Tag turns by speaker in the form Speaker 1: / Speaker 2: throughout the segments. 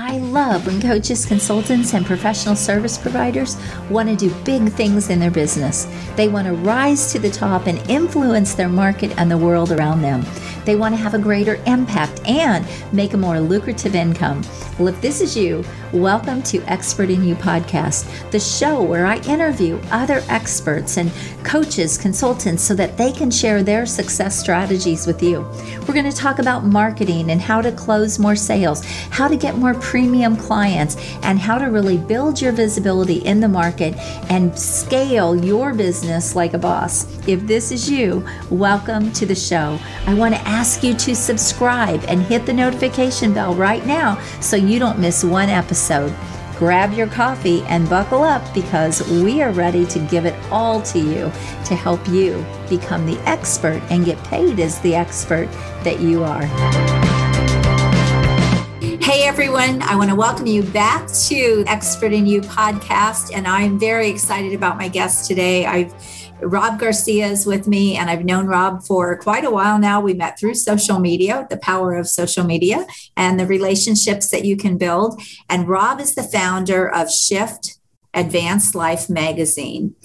Speaker 1: I love when coaches, consultants, and professional service providers want to do big things in their business. They want to rise to the top and influence their market and the world around them. They want to have a greater impact and make a more lucrative income. Well, if this is you, welcome to Expert in You podcast, the show where I interview other experts and coaches, consultants, so that they can share their success strategies with you. We're going to talk about marketing and how to close more sales, how to get more premium clients, and how to really build your visibility in the market and scale your business like a boss. If this is you, welcome to the show. I want to ask you to subscribe and hit the notification bell right now so you don't miss one episode. Grab your coffee and buckle up because we are ready to give it all to you to help you become the expert and get paid as the expert that you are. Hey everyone, I want to welcome you back to Expert in You podcast, and I'm very excited about my guest today. Rob Garcia is with me, and I've known Rob for quite a while now. We met through social media, the power of social media and the relationships that you can build. And Rob is the founder of Shift Advanced Life magazine.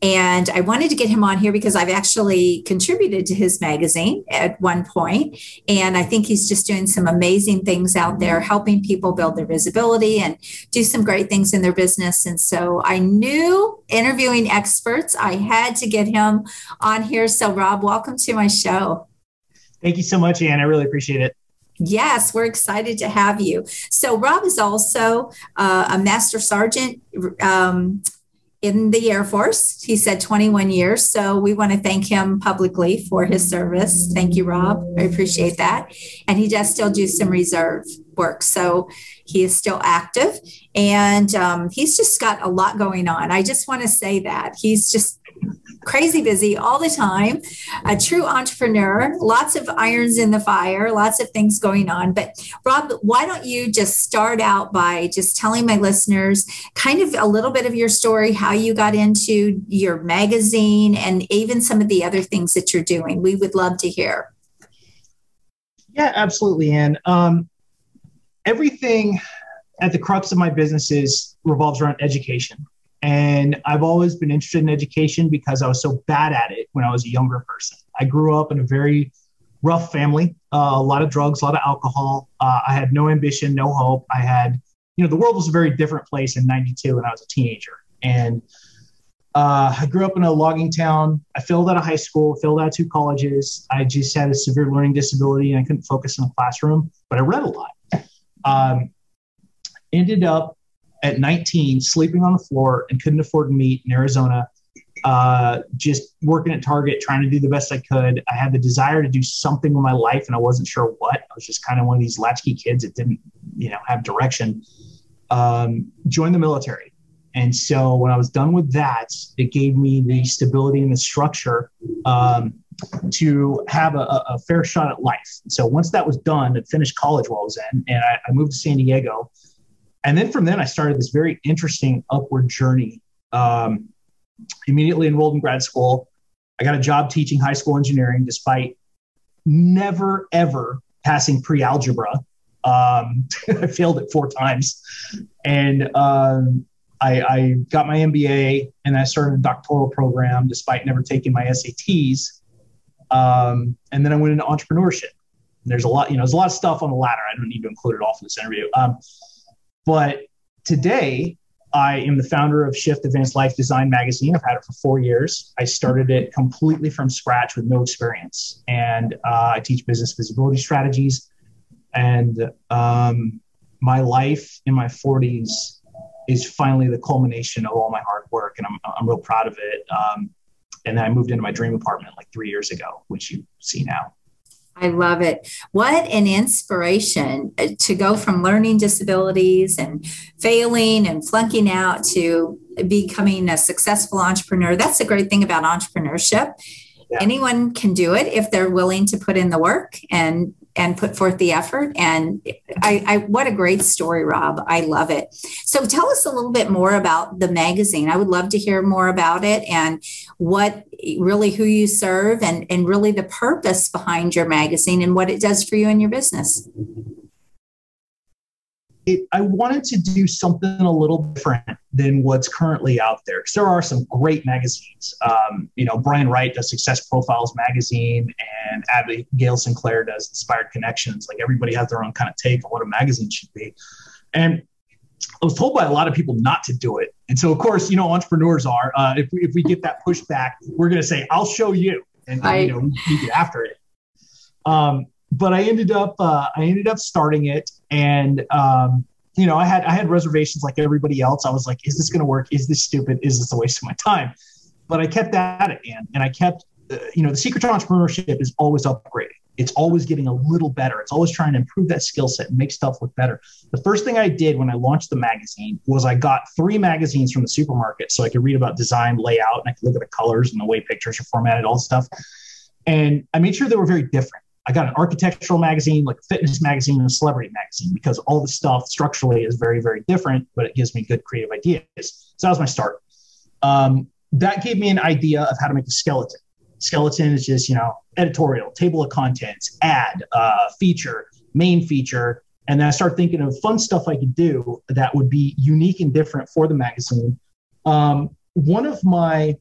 Speaker 1: And I wanted to get him on here because I've actually contributed to his magazine at one point. And I think he's just doing some amazing things out there, helping people build their visibility and do some great things in their business. And so I knew interviewing experts, I had to get him on here. So Rob, welcome to my show.
Speaker 2: Thank you so much, Ann. I really appreciate it.
Speaker 1: Yes, we're excited to have you. So Rob is also a master sergeant in the Air Force. He said 21 years. So we want to thank him publicly for his service. Thank you, Rob. I appreciate that. And he does still do some reserve work. So he is still active, and he's just got a lot going on. I just want to say that he's just crazy busy all the time, a true entrepreneur, lots of irons in the fire, lots of things going on. But Rob, why don't you just start out by just telling my listeners kind of a little bit of your story, how you got into your magazine, and even some of the other things that you're doing. We would love to hear.
Speaker 2: Yeah, absolutely, Ann. Everything at the crux of my businesses revolves around education. And I've always been interested in education because I was so bad at it when I was a younger person. I grew up in a very rough family, a lot of drugs, a lot of alcohol. I had no ambition, no hope. I had, the world was a very different place in 92 when I was a teenager. And I grew up in a logging town. I failed out of high school, failed out of 2 colleges. I just had a severe learning disability and I couldn't focus in the classroom, but I read a lot. Ended up at 19, sleeping on the floor and couldn't afford meat in Arizona, just working at Target, trying to do the best I could. I had the desire to do something with my life and I wasn't sure what. I was just kind of one of these latchkey kids that didn't, have direction. Joined the military. And so when I was done with that, it gave me the stability and the structure to have a fair shot at life. So once that was done, I finished college while I was in, and I moved to San Diego. And then from then I started this very interesting upward journey. Immediately enrolled in grad school. I got a job teaching high school engineering despite never, ever passing pre-algebra. I failed it 4 times. And I got my MBA and I started a doctoral program despite never taking my SATs. And then I went into entrepreneurship. And there's a lot, there's a lot of stuff on the ladder. I don't need to include it all for this interview. But today, I am the founder of Shift Advanced Life Design magazine. I've had it for 4 years. I started it completely from scratch with no experience. And I teach business visibility strategies. And my life in my 40s is finally the culmination of all my hard work. And I'm real proud of it. And then I moved into my dream apartment like 3 years ago, which you see now.
Speaker 1: I love it. What an inspiration to go from learning disabilities and failing and flunking out to becoming a successful entrepreneur. That's the great thing about entrepreneurship. Yeah. Anyone can do it if they're willing to put in the work and put forth the effort. And what a great story, Rob. I love it. So tell us a little bit more about the magazine. I would love to hear more about it and who you serve and really the purpose behind your magazine and what it does for you and your business.
Speaker 2: I wanted to do something a little different than what's currently out there. Because there are some great magazines. Brian Wright does Success Profiles magazine, and Abigail Sinclair does Inspired Connections. Like, everybody has their own kind of take on what a magazine should be. And I was told by a lot of people not to do it. And so, of course, entrepreneurs are, if we get that pushback, we're going to say, I'll show you. And we get after it. But I ended up starting it, and I had reservations like everybody else. I was like, is this going to work? Is this stupid? Is this a waste of my time? But I kept at it, man. And I kept, the secret to entrepreneurship is always upgrading. It's always getting a little better. It's always trying to improve that skill set and make stuff look better. The first thing I did when I launched the magazine was I got 3 magazines from the supermarket so I could read about design, layout, and I could look at the colors and the way pictures are formatted, all this stuff. And I made sure they were very different. I got an architectural magazine, like a fitness magazine, and a celebrity magazine, because all the stuff structurally is very, very different, but it gives me good creative ideas. So that was my start. That gave me an idea of how to make a skeleton. Skeleton is just, editorial, table of contents, ad, feature, main feature. And then I started thinking of fun stuff I could do that would be unique and different for the magazine. One of my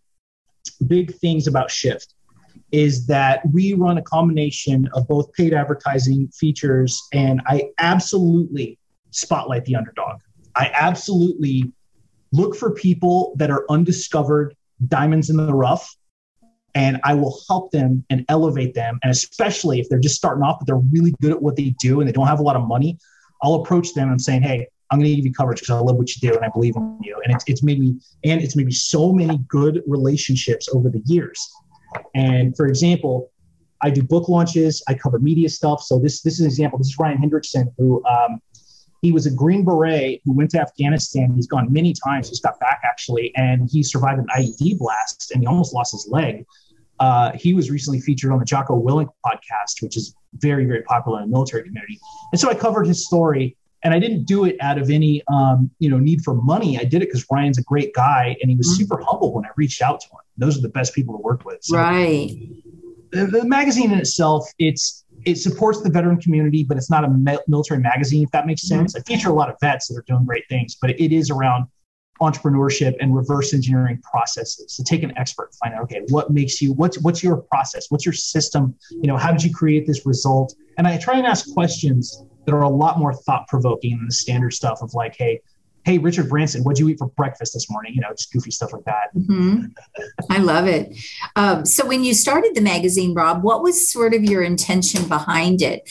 Speaker 2: big things about Shift is that we run a combination of both paid advertising features, and I absolutely spotlight the underdog. I absolutely look for people that are undiscovered diamonds in the rough, and I will help them and elevate them. And especially if they're just starting off, but they're really good at what they do and they don't have a lot of money, I'll approach them and saying, hey, I'm going to give you coverage because I love what you do and I believe in you. And it's made me so many good relationships over the years. And for example, I do book launches, I cover media stuff. So this is an example. This is Ryan Hendrickson, who he was a Green Beret who went to Afghanistan. He's gone many times. He's got back actually, and he survived an IED blast and he almost lost his leg. He was recently featured on the Jocko Willink podcast, which is very, very popular in the military community. And so I covered his story, and I didn't do it out of any, need for money. I did it because Ryan's a great guy, and he was super humble when I reached out to him. Those are the best people to work with. So
Speaker 1: right.
Speaker 2: The magazine in itself, it supports the veteran community, but it's not a military magazine, if that makes sense. I feature a lot of vets that are doing great things, but it is around entrepreneurship and reverse engineering processes. So take an expert, find out, okay, what makes you, what's your process? What's your system? How did you create this result? And I try and ask questions that are a lot more thought-provoking than the standard stuff of like, hey, Richard Branson, what'd you eat for breakfast this morning? Just goofy stuff like that.
Speaker 1: Mm-hmm. I love it. So when you started the magazine, Rob, what was sort of your intention behind it?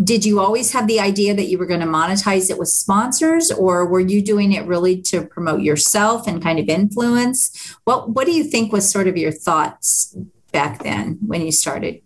Speaker 1: Did you always have the idea that you were going to monetize it with sponsors, or were you doing it really to promote yourself and kind of influence? What do you think was sort of your thoughts back then when you started?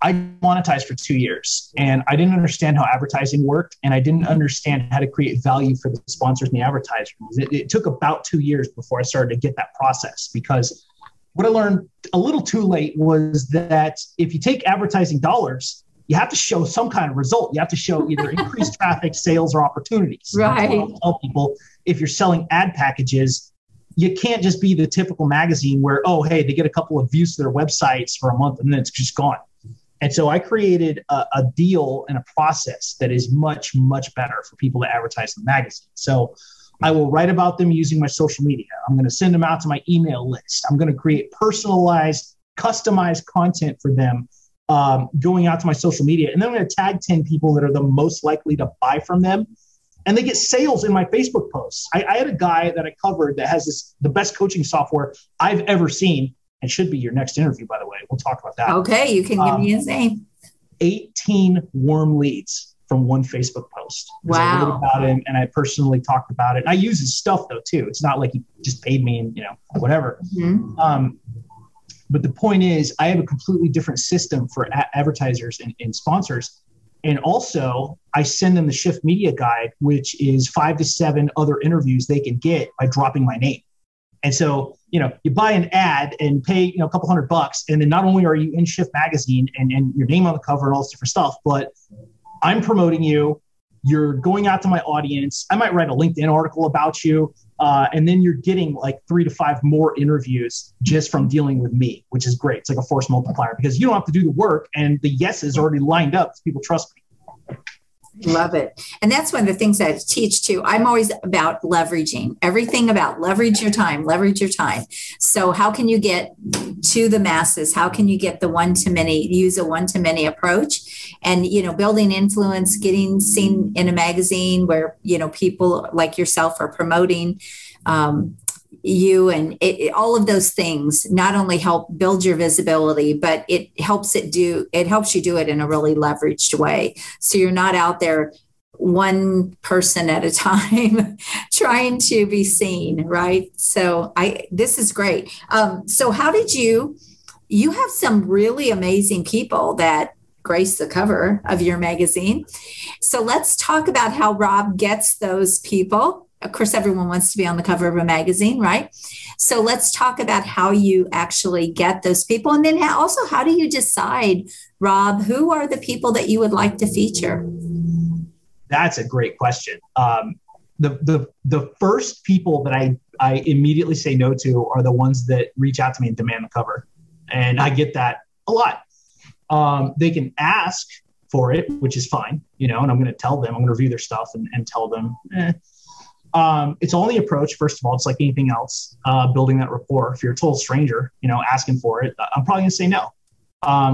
Speaker 2: I monetized for 2 years, and I didn't understand how advertising worked, and I didn't understand how to create value for the sponsors and the advertisers. It took about 2 years before I started to get that process, because what I learned a little too late was that if you take advertising dollars, you have to show some kind of result. You have to show either increased traffic, sales, or opportunities.
Speaker 1: Right.
Speaker 2: That's what I'll tell people. If you're selling ad packages, you can't just be the typical magazine where, oh, hey, they get a couple of views to their websites for a month and then it's just gone. And so I created a deal and a process that is much, much better for people to advertise in the magazine. So I will write about them using my social media. I'm going to send them out to my email list. I'm going to create personalized, customized content for them going out to my social media. And then I'm going to tag 10 people that are the most likely to buy from them. And they get sales in my Facebook posts. I had a guy that I covered that has the best coaching software I've ever seen. It should be your next interview, by the way. We'll talk about that.
Speaker 1: Okay, you can give me his name.
Speaker 2: 18 warm leads from one Facebook post.
Speaker 1: Wow.
Speaker 2: I wrote about him and I personally talked about it. And I use his stuff though too. It's not like he just paid me and whatever. Mm-hmm. But the point is, I have a completely different system for advertisers and sponsors. And also, I send them the Shift Media Guide, which is 5 to 7 other interviews they can get by dropping my name. And so, you buy an ad and pay, a couple $100, and then not only are you in Shift Magazine and your name on the cover and all this different stuff, but I'm promoting you. You're going out to my audience. I might write a LinkedIn article about you. And then you're getting like 3 to 5 more interviews just from dealing with me, which is great. It's like a force multiplier because you don't have to do the work and the yeses are already lined up because people trust me.
Speaker 1: Love it. And that's one of the things that I teach too. I'm always about leveraging everything about leverage your time, leverage your time. So how can you get to the masses? How can you get the one-to-many, use a one-to-many approach and, building influence, getting seen in a magazine where, people like yourself are promoting, you and all of those things not only help build your visibility, but it helps you do it in a really leveraged way. So you're not out there one person at a time trying to be seen, right? So this is great. So how did you have some really amazing people that grace the cover of your magazine. So let's talk about how Rob gets those people. Of course, everyone wants to be on the cover of a magazine, right? So let's talk about how you actually get those people. And then also, how do you decide, Rob, who are the people that you would like to feature?
Speaker 2: That's a great question. The first people that I immediately say no to are the ones that reach out to me and demand the cover. And I get that a lot. They can ask for it, which is fine, and I'm going to tell them, I'm going to review their stuff and tell them, it's all in the approach. First of all, it's like anything else, building that rapport. If you're a total stranger, asking for it, I'm probably going to say no.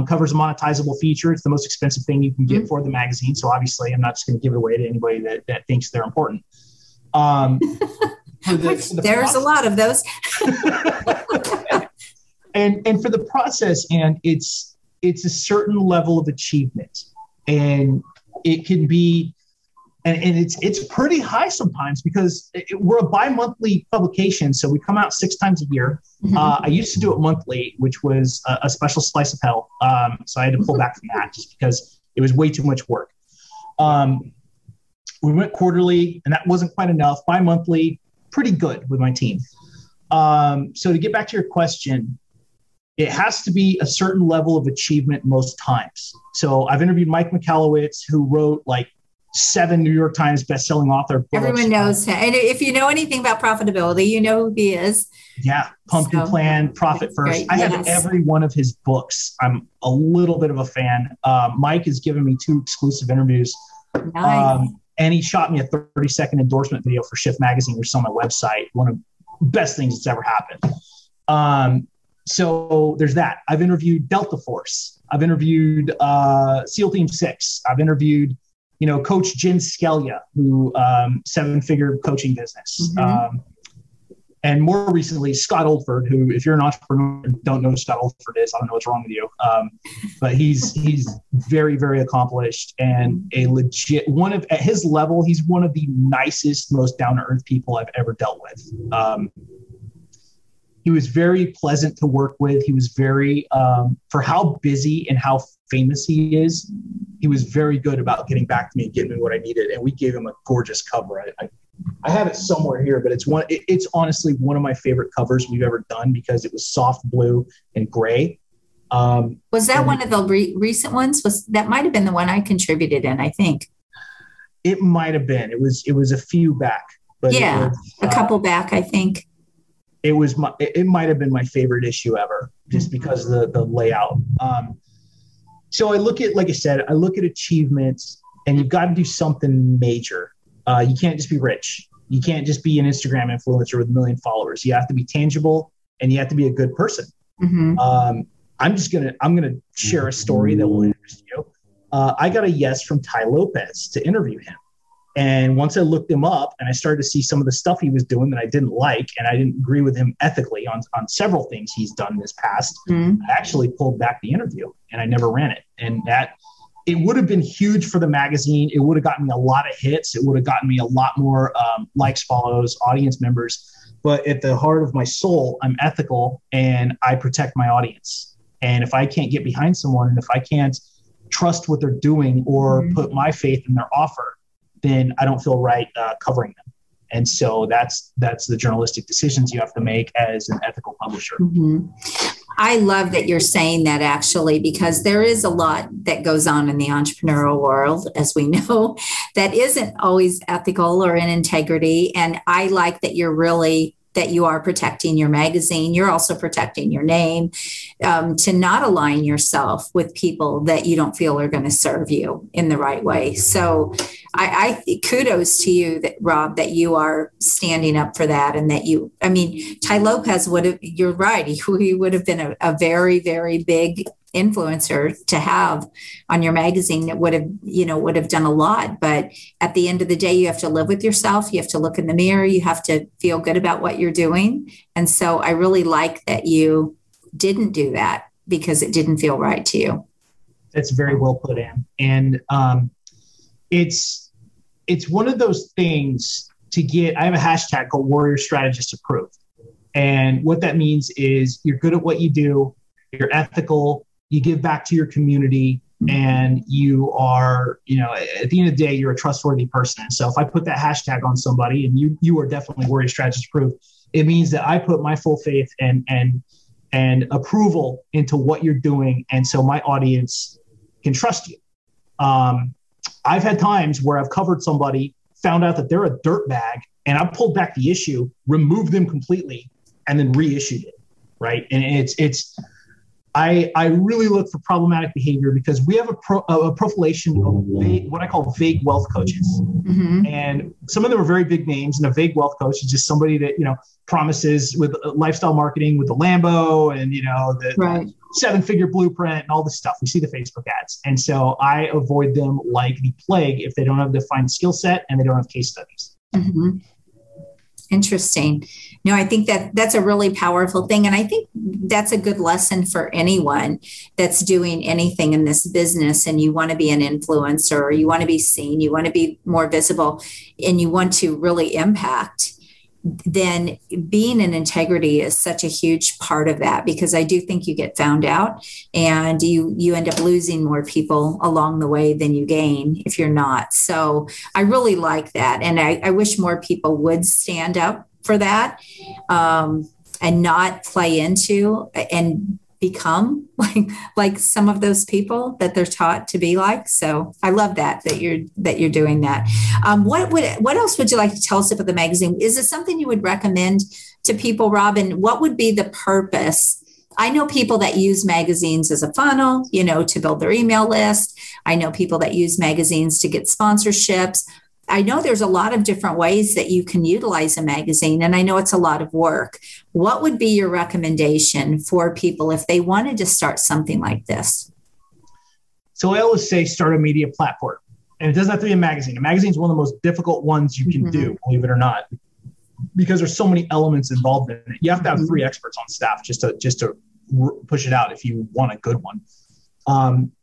Speaker 2: Cover's a monetizable feature. It's the most expensive thing you can get for the magazine. So obviously I'm not just going to give it away to anybody that thinks they're important.
Speaker 1: There's a lot of those.
Speaker 2: and for the process, and it's a certain level of achievement, and it can be, and it's pretty high sometimes because we're a bi-monthly publication. So we come out 6 times a year. Mm-hmm. I used to do it monthly, which was a special slice of hell. So I had to pull back from that just because it was way too much work. We went quarterly, and that wasn't quite enough. Bi-monthly, pretty good with my team. So to get back to your question, it has to be a certain level of achievement most times. So I've interviewed Mike Michalowicz, who wrote like 7 New York Times bestselling author books.
Speaker 1: Everyone knows him. And if you know anything about profitability, you know who he is.
Speaker 2: Yeah. Pumpkin Plan, Profit First. I have every one of his books. I'm a little bit of a fan. Mike has given me 2 exclusive interviews.
Speaker 1: Nice.
Speaker 2: And he shot me a 30-second endorsement video for Shift Magazine, which is on my website. One of the best things that's ever happened. So there's that. I've interviewed Delta Force. I've interviewed SEAL Team 6. I've interviewed, Coach Jen Scalia, who 7-figure coaching business. Mm-hmm. And more recently, Scott Oldford, who, if you're an entrepreneur and don't know who Scott Oldford is, I don't know what's wrong with you. But he's very, very accomplished and a legit at his level, he's one of the nicest, most down-to-earth people I've ever dealt with. He was very pleasant to work with. He was very, for how busy and how famous he is, he was very good about getting back to me and getting me what I needed. And we gave him a gorgeous cover. I have it somewhere here, but it's honestly one of my favorite covers we've ever done because it was soft blue and gray.
Speaker 1: Was that one of the recent ones? That might have been the one I contributed in, I think.
Speaker 2: It might have been. It was a few back. But
Speaker 1: yeah, a couple back, I think.
Speaker 2: It might have been my favorite issue ever, just because of the layout. So I look at, like I said, achievements, and you've got to do something major. You can't just be rich. You can't just be an Instagram influencer with 1 million followers. You have to be tangible, and you have to be a good person. Mm-hmm. I'm going to share a story that will interest you. I got a yes from Ty Lopez to interview him. And once I looked him up and I started to see some of the stuff he was doing that I didn't like, and I didn't agree with him ethically on several things he's done in this past, I actually pulled back the interview and I never ran it. And it would have been huge for the magazine. It would have gotten me a lot of hits. It would have gotten me a lot more likes, follows, audience members. But at the heart of my soul, I'm ethical and I protect my audience. And if I can't get behind someone, and if I can't trust what they're doing or put my faith in their offer, then I don't feel right covering them. And so that's the journalistic decisions you have to make as an ethical publisher. Mm-hmm.
Speaker 1: I love that you're saying that, actually, because there is a lot that goes on in the entrepreneurial world, as we know, that isn't always ethical or in integrity. And I like that you're really that you are protecting your magazine. You're also protecting your name, to not align yourself with people that you don't feel are going to serve you in the right way. So I kudos to you, Rob, that you are standing up for that. And that Ty Lopez you're right. He would have been a very, very big influencer to have on your magazine. That would have done a lot. But at the end of the day, you have to live with yourself. You have to look in the mirror. You have to feel good about what you're doing. And so I really like that you didn't do that because it didn't feel right to you.
Speaker 2: That's very well put in. And it's one of those things I have a hashtag called Warrior Strategist Approved. And what that means is you're good at what you do, you're ethical, you give back to your community, and you are, at the end of the day, you're a trustworthy person. And so if I put that hashtag on somebody, and you are definitely Warrior Strategist Approved, it means that I put my full faith and approval into what you're doing. And so my audience can trust you. I've had times where I've covered somebody, found out that they're a dirtbag, and I pulled back the issue, removed them completely, and then reissued it. Right. And I really look for problematic behavior because we have a profilation of what I call vague wealth coaches. Mm-hmm. And some of them are very big names, and a vague wealth coach is just somebody that, promises with lifestyle marketing with the Lambo and, the 7-figure blueprint and all this stuff. We see the Facebook ads. And so I avoid them like the plague if they don't have a defined skill set and they don't have case studies.
Speaker 1: Mm-hmm. Interesting. No, I think that's a really powerful thing. And I think that's a good lesson for anyone that's doing anything in this business, and you want to be an influencer, or you want to be seen, you want to be more visible, and you want to really impact. Then being in integrity is such a huge part of that, because I do think you get found out and you end up losing more people along the way than you gain if you're not. So I really like that. And I wish more people would stand up for that, and not play into and become like some of those people that they're taught to be like. So I love that you're doing that. What else would you like to tell us about the magazine? Is it something you would recommend to people, Robin? What would be the purpose? I know people that use magazines as a funnel, to build their email list. I know people that use magazines to get sponsorships. I know there's a lot of different ways that you can utilize a magazine, and I know it's a lot of work. What would be your recommendation for people if they wanted to start something like this?
Speaker 2: So I always say start a media platform, and it doesn't have to be a magazine. A magazine is one of the most difficult ones you can do, believe it or not, because there's so many elements involved in it. You have to have 3 experts on staff just to push it out if you want a good one.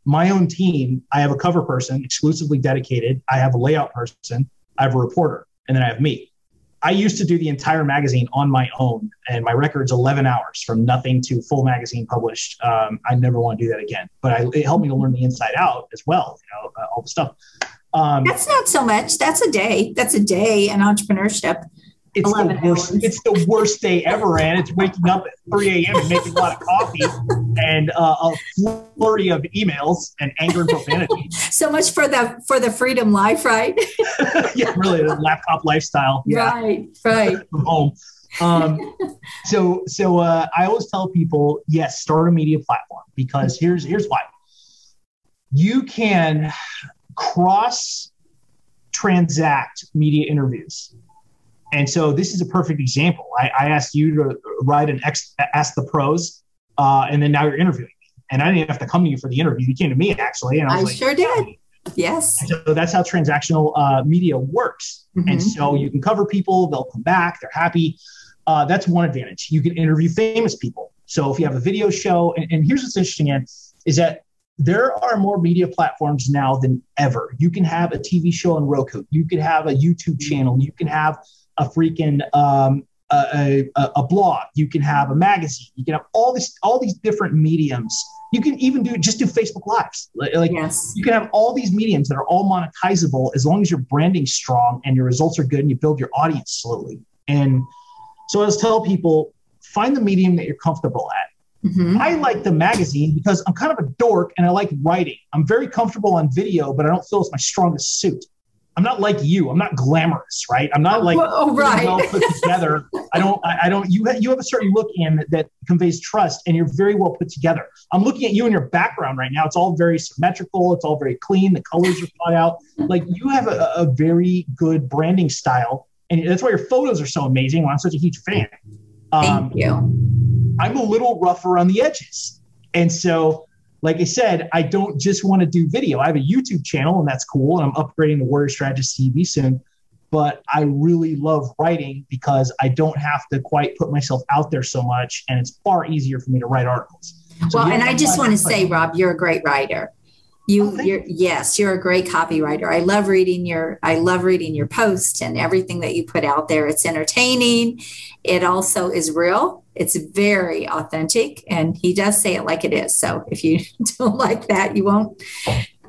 Speaker 2: My own team, I have a cover person exclusively dedicated. I have a layout person. I have a reporter, and then I have me. I used to do the entire magazine on my own, and my record's 11 hours from nothing to full magazine published. I never want to do that again, but it helped me to learn the inside out as well. All the stuff.
Speaker 1: That's not so much. That's a day. That's a day in entrepreneurship.
Speaker 2: It's the worst day ever, and it's waking up at 3 a.m. and making a lot of coffee and a flurry of emails and anger and profanity.
Speaker 1: So much for the freedom life, right?
Speaker 2: Yeah, really, the laptop lifestyle. Yeah.
Speaker 1: Right.
Speaker 2: From home. So I always tell people, yes, start a media platform, because here's why. You can cross transact media interviews. And so this is a perfect example. I asked you to write an Ask the Pros, and then now you're interviewing me. And I didn't have to come to you for the interview. You came to me, actually. And I
Speaker 1: sure did. Yes.
Speaker 2: And so that's how transactional media works. Mm-hmm. And so you can cover people. They'll come back. They're happy. That's one advantage. You can interview famous people. So if you have a video show, and here's what's interesting, Ed, is that there are more media platforms now than ever. You can have a TV show on Roku. You could have a YouTube channel. You can have a freaking a blog. You can have a magazine. You can have all these different mediums. You can even do Facebook Lives. Yes. You can have all these mediums that are all monetizable as long as your branding's strong and your results are good and you build your audience slowly. And so I always tell people, find the medium that you're comfortable at. Mm-hmm. I like the magazine because I'm kind of a dork and I like writing. I'm very comfortable on video, but I don't feel it's my strongest suit. I'm not like you. I'm not glamorous, right? I'm not like
Speaker 1: right.
Speaker 2: well put together. You have a certain look in that conveys trust, and you're very well put together. I'm looking at you and your background right now. It's all very symmetrical. It's all very clean. The colors are thought out. Like, you have a very good branding style, and that's why your photos are so amazing. I'm such a huge fan.
Speaker 1: Thank you.
Speaker 2: I'm a little rough around the edges. And so, like I said, I don't just want to do video. I have a YouTube channel, and that's cool. And I'm upgrading to Warrior Strategist TV soon. But I really love writing because I don't have to quite put myself out there so much. And it's far easier for me to write articles. So
Speaker 1: well, and I just want to say, Rob, you're a great writer. Yes, you're a great copywriter. I love reading your posts and everything that you put out there. It's entertaining. It also is real. It's very authentic, and he does say it like it is. So if you don't like that, you won't.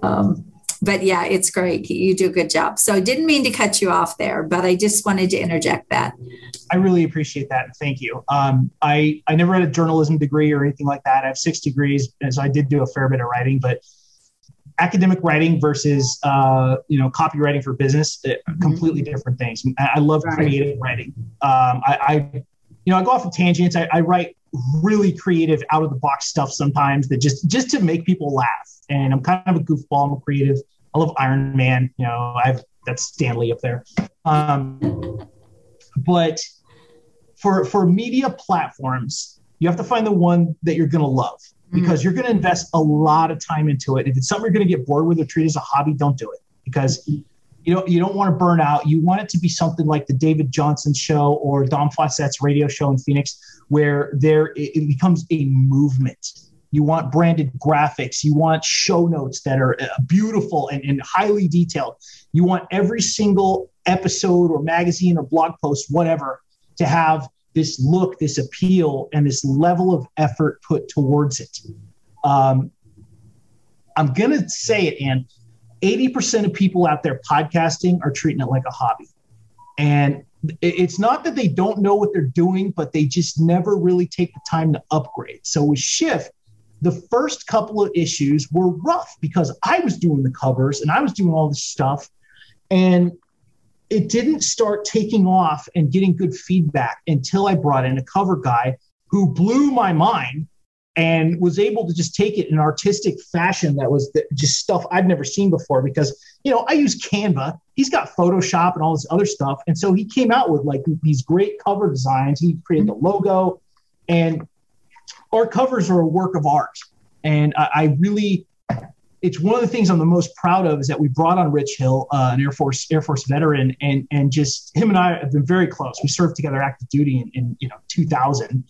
Speaker 1: But yeah, it's great. You do a good job. So I didn't mean to cut you off there, but I just wanted to interject that.
Speaker 2: I really appreciate that. Thank you. I never had a journalism degree or anything like that. I have 6 degrees, and so I did do a fair bit of writing, but academic writing versus, copywriting for business, completely different things. I love creative writing. I go off of tangents. I write really creative, out of the box stuff sometimes that just to make people laugh. And I'm kind of a goofball. I'm creative. I love Iron Man. That's Stanley up there. But for media platforms, you have to find the one that you're going to love, because you're going to invest a lot of time into it. If it's something you're going to get bored with or treat as a hobby, don't do it, because you don't want to burn out. You want it to be something like the David Johnson show or Dom Fawcett's radio show in Phoenix, where it becomes a movement. You want branded graphics. You want show notes that are beautiful and highly detailed. You want every single episode or magazine or blog post, whatever, to have this look, this appeal, and this level of effort put towards it. I'm going to say it, Ann. 80% of people out there podcasting are treating it like a hobby. And it's not that they don't know what they're doing, but they just never really take the time to upgrade. So with Shift, the first couple of issues were rough because I was doing the covers and I was doing all this stuff. And it didn't start taking off and getting good feedback until I brought in a cover guy who blew my mind and was able to just take it in an artistic fashion that was just stuff I'd never seen before, because, I use Canva. He's got Photoshop and all this other stuff. And so he came out with like these great cover designs. He created the logo, and our covers are a work of art. And it's one of the things I'm the most proud of is that we brought on Rich Hill, an Air Force veteran, and just him and I have been very close. We served together active duty in 2000.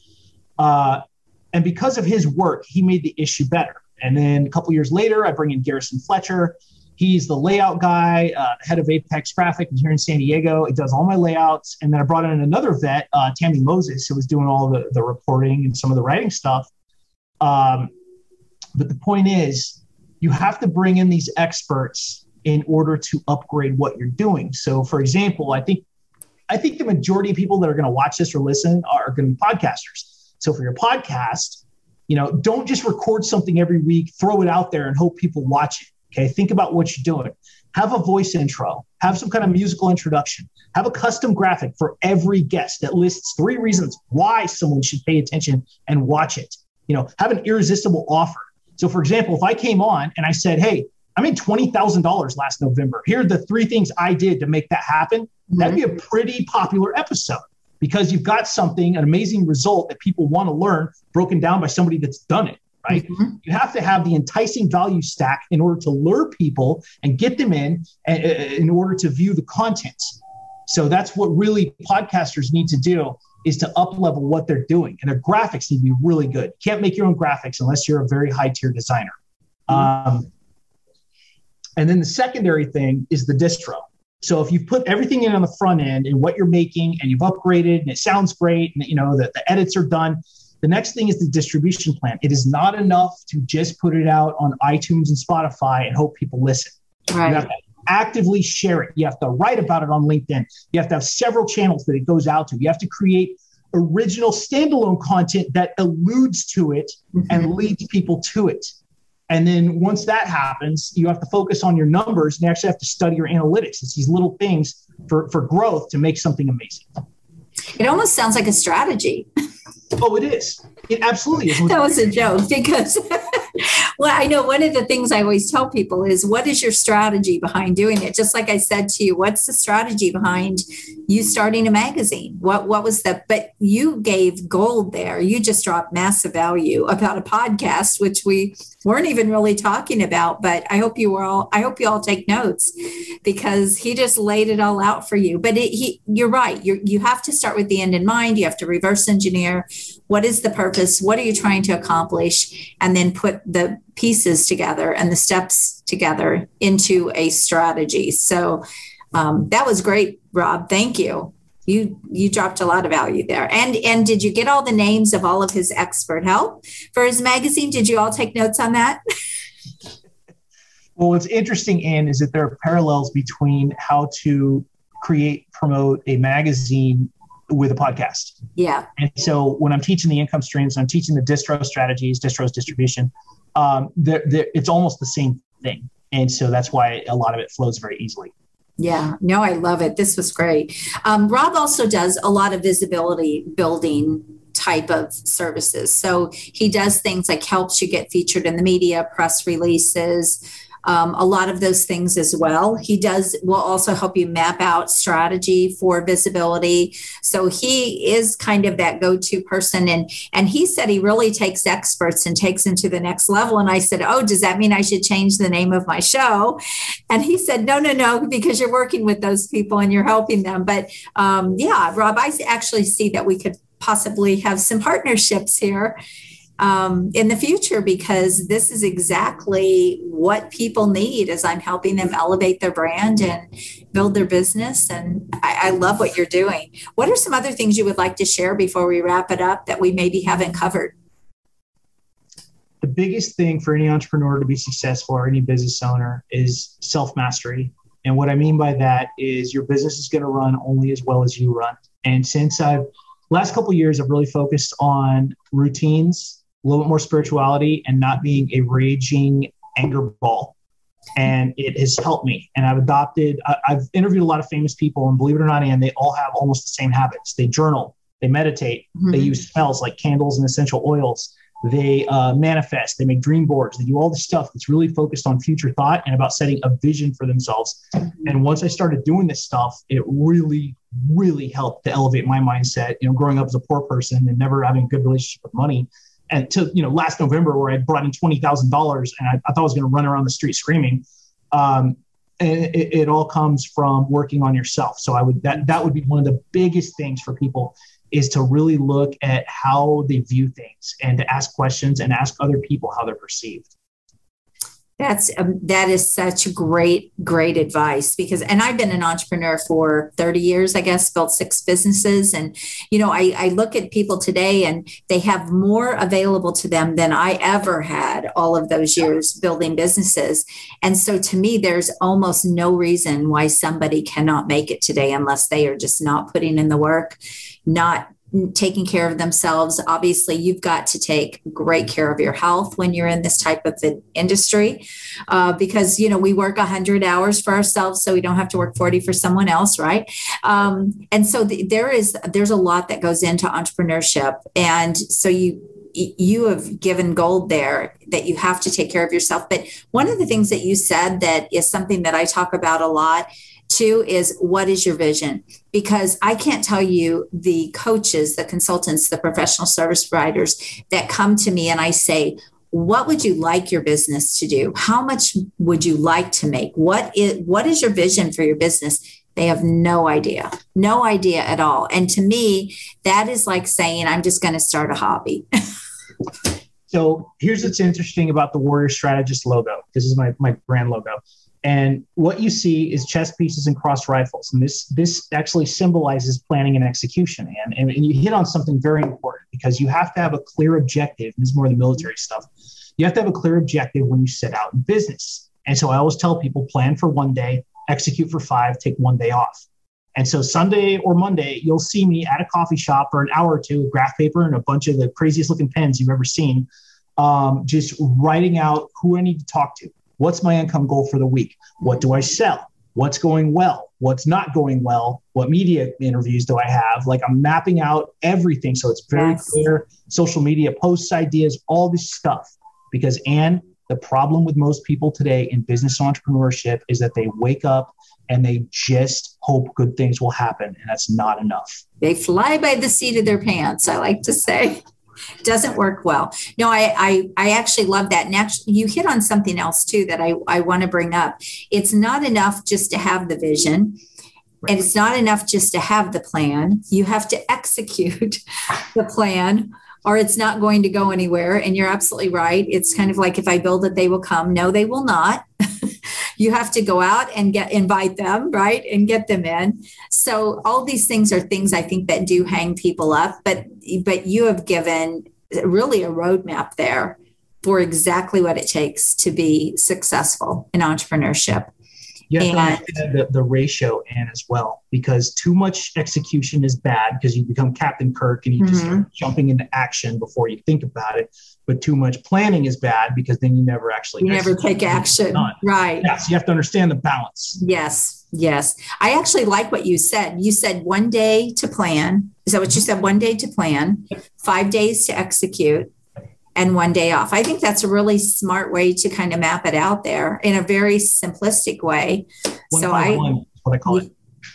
Speaker 2: And because of his work, he made the issue better. And then a couple years later, I bring in Garrison Fletcher. He's the layout guy, head of Apex Graphic here in San Diego. He does all my layouts. And then I brought in another vet, Tammy Moses, who was doing all the reporting and some of the writing stuff. But the point is, you have to bring in these experts in order to upgrade what you're doing. So, for example, I think the majority of people that are going to watch this or listen are going to be podcasters. So for your podcast, don't just record something every week, throw it out there and hope people watch it. Okay. Think about what you're doing. Have a voice intro, have some kind of musical introduction, have a custom graphic for every guest that lists 3 reasons why someone should pay attention and watch it. Have an irresistible offer. So for example, if I came on and I said, hey, I made $20,000 last November. Here are the 3 things I did to make that happen. That'd be a pretty popular episode, because you've got an amazing result that people want to learn, broken down by somebody that's done it, right? You have to have the enticing value stack in order to lure people and get them in order to view the content. So that's what really podcasters need to do, is to up-level what they're doing. And their graphics need to be really good. You can't make your own graphics unless you're a very high-tier designer. And then the secondary thing is the distro. So if you've put everything in on the front end and what you're making, and you've upgraded and it sounds great, and the edits are done, the next thing is the distribution plan. It is not enough to just put it out on iTunes and Spotify and hope people listen. Right. You have to actively share it. You have to write about it on LinkedIn. You have to have several channels that it goes out to. You have to create original standalone content that alludes to it and leads people to it. And then once that happens, you have to focus on your numbers and you actually have to study your analytics. It's these little things for growth to make something amazing.
Speaker 1: It almost sounds like a strategy.
Speaker 2: Oh, it is. It absolutely is.
Speaker 1: That was a joke because, well, I know one of the things I always tell people is, what is your strategy behind doing it? Just like I said to you, what's the strategy behind you starting a magazine? What was that? But you gave gold there. You just dropped massive value about a podcast, which we weren't even really talking about. But I hope you all take notes, because he just laid it all out for you. But you're right. You have to start with the end in mind. You have to reverse engineer. What is the purpose? What are you trying to accomplish? And then put the pieces together and the steps together into a strategy. So that was great, Rob. Thank you. You dropped a lot of value there. And did you get all the names of all of his expert help for his magazine? Did you all take notes on that?
Speaker 2: Well, what's interesting, Ann, is that there are parallels between how to promote a magazine with a podcast.
Speaker 1: Yeah.
Speaker 2: And so when I'm teaching the income streams, I'm teaching the distro strategies, distro's distribution, it's almost the same thing. And so that's why a lot of it flows very easily.
Speaker 1: Yeah, no, I love it. This was great. Rob also does a lot of visibility building type of services. So he does things like helps you get featured in the media, press releases, a lot of those things as well. He will also help you map out strategy for visibility. So he is kind of that go-to person. And he said he really takes experts and takes them to the next level. And I said, oh, does that mean I should change the name of my show? And he said, no, because you're working with those people and you're helping them. But yeah, Rob, I actually see that we could possibly have some partnerships here in the future, because this is exactly what people need as I'm helping them elevate their brand and build their business. And I love what you're doing. What are some other things you would like to share before we wrap it up that we maybe haven't covered?
Speaker 2: The biggest thing for any entrepreneur to be successful, or any business owner, is self-mastery. And what I mean by that is your business is going to run only as well as you run. And since last couple of years, I've really focused on routines, a little bit more spirituality, and not being a raging anger ball. And it has helped me. And I've interviewed a lot of famous people, and believe it or not, Ann, they all have almost the same habits. They journal, they meditate, they use smells like candles and essential oils. They manifest, they make dream boards, they do all this stuff that's really focused on future thought and about setting a vision for themselves. And once I started doing this stuff, it really, really helped to elevate my mindset. Growing up as a poor person and never having a good relationship with money. And to, last November, where I brought in $20,000 and I thought I was going to run around the street screaming. And it all comes from working on yourself. So that would be one of the biggest things for people, is to really look at how they view things and to ask questions and ask other people how they're perceived.
Speaker 1: That is such great advice, because, and I've been an entrepreneur for 30 years, I guess, built 6 businesses. And, I look at people today and they have more available to them than I ever had all of those years building businesses. And so to me, there's almost no reason why somebody cannot make it today unless they are just not putting in the work, not taking care of themselves. Obviously, you've got to take great care of your health when you're in this type of industry, because, we work 100 hours for ourselves, so we don't have to work 40 for someone else, right? And so there's a lot that goes into entrepreneurship. And so you have given gold there, that you have to take care of yourself. But one of the things that you said that is something that I talk about a lot too is, what is your vision? Because I can't tell you the coaches, the consultants, the professional service providers that come to me and I say, what would you like your business to do? How much would you like to make? What is your vision for your business? They have no idea at all. And to me, that is like saying, I'm just going to start a hobby.
Speaker 2: So here's what's interesting about the Warrior Strategist logo. This is my brand logo. And what you see is chess pieces and crossed rifles. And this actually symbolizes planning and execution. And you hit on something very important, because you have to have a clear objective. This is more the military stuff. You have to have a clear objective when you set out in business. And so I always tell people, plan for 1 day, execute for 5, take 1 day off. And so Sunday or Monday, you'll see me at a coffee shop for an hour or two with graph paper and a bunch of the craziest looking pens you've ever seen. just writing out who I need to talk to. What's my income goal for the week? What do I sell? What's going well? What's not going well? What media interviews do I have? Like, I'm mapping out everything so it's very clear. Social media posts, ideas, all this stuff. Because, Ann, the problem with most people today in business entrepreneurship is that they wake up and they just hope good things will happen. And that's not enough.
Speaker 1: They fly by the seat of their pants, I like to say. Doesn't work well. No, I actually love that. And actually, you hit on something else too that I want to bring up. It's not enough just to have the vision. Right. And it's not enough just to have the plan. You have to execute the plan, or it's not going to go anywhere. And you're absolutely right. It's kind of like, if I build it, they will come. No, they will not. You have to go out and invite them, right? And get them in. So all these things are things I think that do hang people up, but you have given really a roadmap there for exactly what it takes to be successful in entrepreneurship.
Speaker 2: You have to understand the ratio, Ann, as well, because too much execution is bad because you become Captain Kirk and you just start jumping into action before you think about it. But too much planning is bad because then you never actually
Speaker 1: never take action. Right.
Speaker 2: Yeah. So you have to understand the balance.
Speaker 1: Yes. Yes. I actually like what you said. You said 1 day to plan. Is that what you said? 1 day to plan, 5 days to execute, and 1 day off. I think that's a really smart way to kind of map it out there in a very simplistic way.
Speaker 2: 151 is what I call it.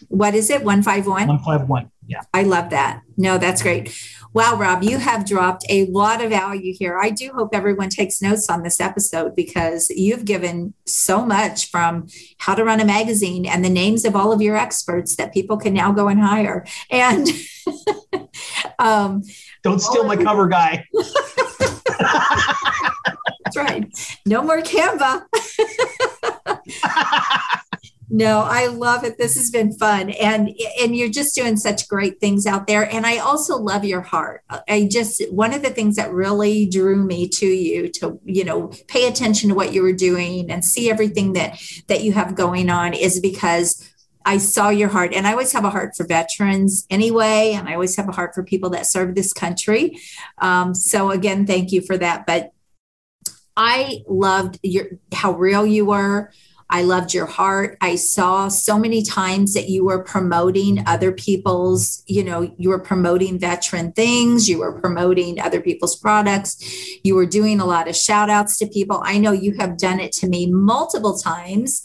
Speaker 1: What is it? 151?
Speaker 2: 151. Yeah.
Speaker 1: I love that. No, that's great. Wow, Rob, you have dropped a lot of value here. I do hope everyone takes notes on this episode, because you've given so much, from how to run a magazine and the names of all of your experts that people can now go and hire. And
Speaker 2: don't steal my cover guy.
Speaker 1: That's right. No more Canva. No, I love it. This has been fun. And you're just doing such great things out there. And I also love your heart. One of the things that really drew me to you to, pay attention to what you were doing and see everything that you have going on, is because I saw your heart. And I always have a heart for veterans anyway. And I always have a heart for people that serve this country. So again, thank you for that. But I loved how real you were. I loved your heart. I saw so many times that you were promoting other people's, you were promoting veteran things. You were promoting other people's products. You were doing a lot of shout outs to people. I know you have done it to me multiple times,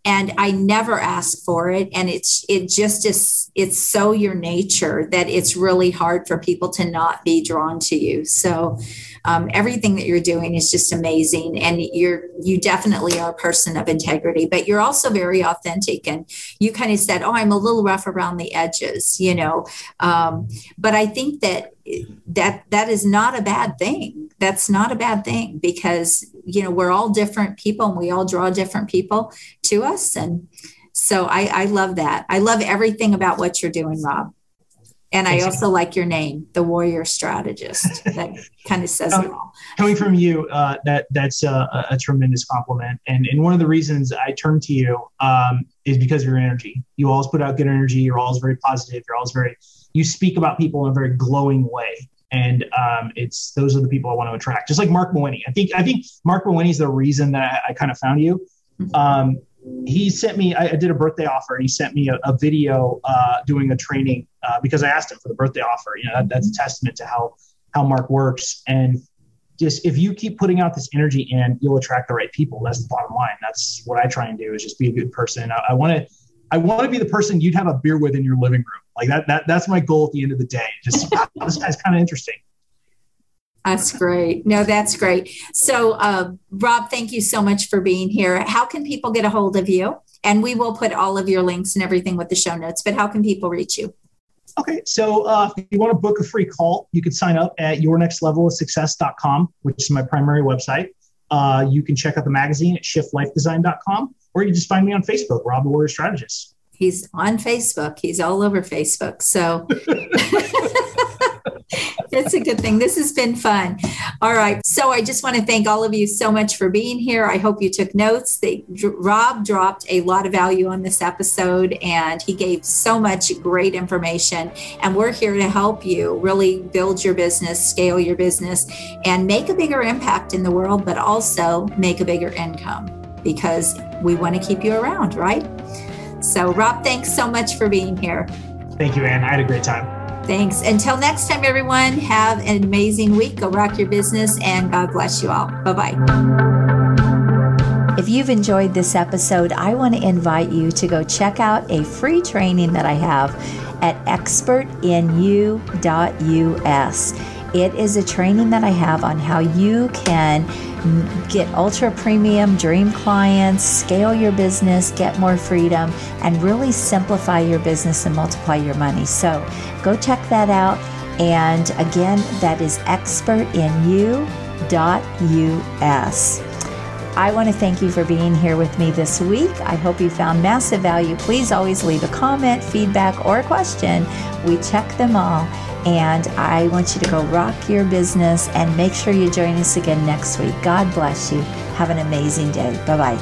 Speaker 1: and I never ask for it. And it's so your nature that it's really hard for people to not be drawn to you. So everything that you're doing is just amazing. And you definitely are a person of integrity, but you're also very authentic. And you kind of said, oh, I'm a little rough around the edges, but I think that is not a bad thing. That's not a bad thing, because, we're all different people and we all draw different people to us. And so I love that. I love everything about what you're doing, Rob. And I also like your name, the Warrior Strategist. That kind of says it all.
Speaker 2: Coming from you, that's a tremendous compliment. And one of the reasons I turn to you is because of your energy. You always put out good energy. You're always very positive. You speak about people in a very glowing way. And those are the people I want to attract. Just like Mark Moeni. I think Mark Moeni is the reason that I kind of found you. He sent me, I did a birthday offer, and he sent me a video doing a training because I asked him for the birthday offer. That's a testament to how Mark works. And just, if you keep putting out this energy in, you'll attract the right people. That's the bottom line. That's what I try and do, is just be a good person. I want to be the person you'd have a beer with in your living room. Like that's my goal at the end of the day. Just, this guy's kind of interesting.
Speaker 1: That's great. No, that's great. So, Rob, thank you so much for being here. How can people get a hold of you? And we will put all of your links and everything with the show notes, but how can people reach you?
Speaker 2: Okay. So if you want to book a free call, you can sign up at yournextlevelofsuccess.com, which is my primary website. You can check out the magazine at shiftlifedesign.com, or you can just find me on Facebook, Rob the Warrior Strategist.
Speaker 1: He's on Facebook. He's all over Facebook. So It's a good thing. This has been fun. All right. So I just want to thank all of you so much for being here. I hope you took notes. Rob dropped a lot of value on this episode, and he gave so much great information. And we're here to help you really build your business, scale your business, and make a bigger impact in the world, but also make a bigger income, because we want to keep you around, right? So Rob, thanks so much for being here.
Speaker 2: Thank you, Ann. I had a great time.
Speaker 1: Thanks. Until next time, everyone, have an amazing week. Go rock your business, and God bless you all. Bye-bye. If you've enjoyed this episode, I want to invite you to go check out a free training that I have at expertinu.us. It is a training that I have on how you can get ultra premium dream clients, scale your business, get more freedom, and really simplify your business and multiply your money. So go check that out. And again, that is expertinu.us. I want to thank you for being here with me this week. I hope you found massive value. Please always leave a comment, feedback, or a question. We check them all. And I want you to go rock your business, and make sure you join us again next week. God bless you. Have an amazing day. Bye-bye.